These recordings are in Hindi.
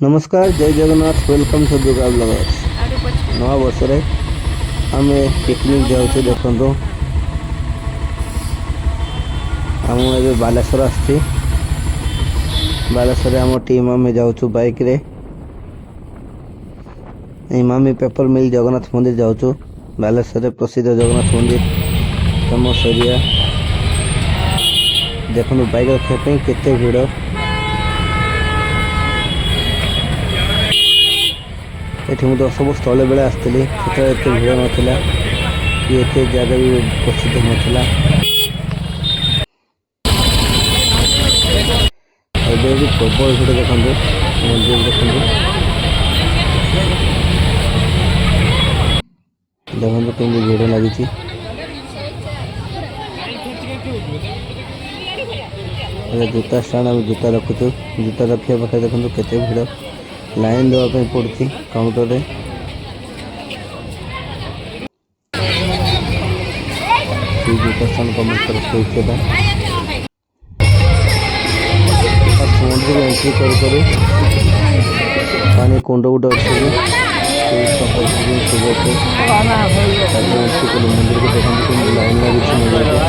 नमस्कार जय Jagannath welcome to Durga bloggers नवा वर्ष आम पिकनिक जाऊँ देखो आम ए बालेश्वर आसी बालेश्वर आम टीम आम जाऊँ बाइक रे इमामी पेपर मिल जगन्नाथ मंदिर जाऊँ बालेश्वर प्रसिद्ध जगन्नाथ मंदिर फेमस एरिया देखो बाइक रखापी केते भिड़ ये मुझे सब स्थल बेले आसती से भिड़ नाला कि एत जगह भी प्रसिद्ध नाला भी प्रबल भिड़ देखो मंदिर देखो देखो कमी भिड़ लगी जूता स्टाण आम जूता रखुचु जूता रखा पाखे देखो केते भिड़ लाइन देवाई पड़ी काउंटर रे जूता स्टाण गवर्नमेंट तरफ समुद्र को एंट्री करू पानी कुंड गुटे अच्छे मंदिर को देखते लाइन लगी मंदिर को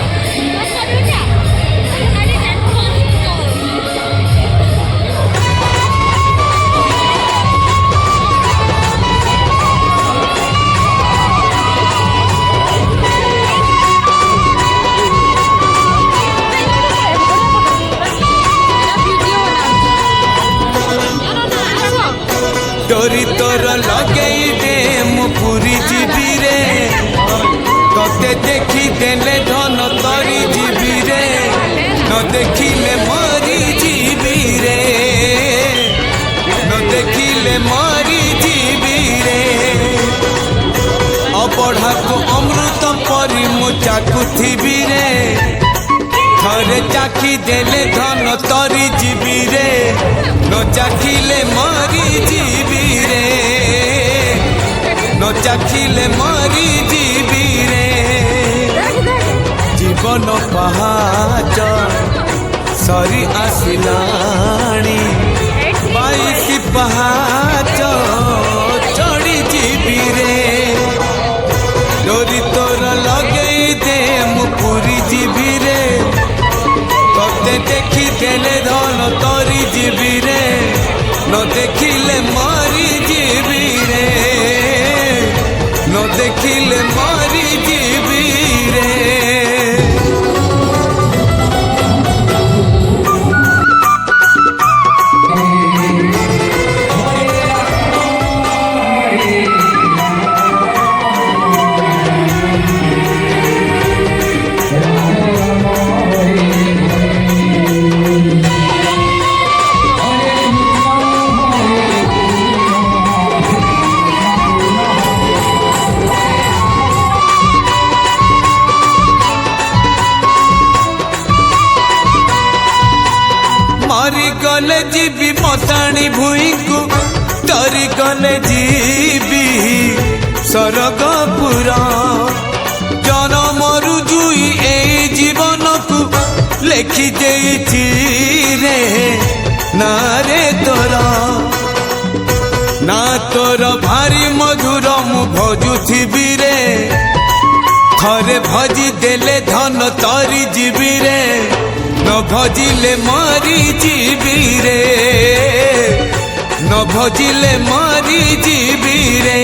डोरी तोर लगे दे मुरी जीवी रे ते देखी देले धन तरी जीवी रे न देखिले मरी जीवी रे न देखिले मरी जीवी रे अबढ़ा को अमृत परी मु चाकुथी रे थरे चाखी देले धन तरी जीवी रे न चाखिले मरी जीवी रे न चाखिले मरी जीवी रे जीवन पहाच सरी आसिलाणी 22 पहाच चढ़ी जीवी रे डोरी तोर लगे दे मुरी जीवी रे ते देखी देले धन तरी जीवी रे न देखिले मरी जीवी रे न देखिले मरी जीवी रे मरी गले जीवी मताणी भूई को तरी गले जीवी सरगपुर जनम रुजुई ए जीवन को लेखी देती रे ना रे तोरा ना तोर भारी मधुर मु भजुथी रे थरे भजी देले धन तरी जीवी रे न भजिले मरी जीवी रे न भजिले मरी जीवी रे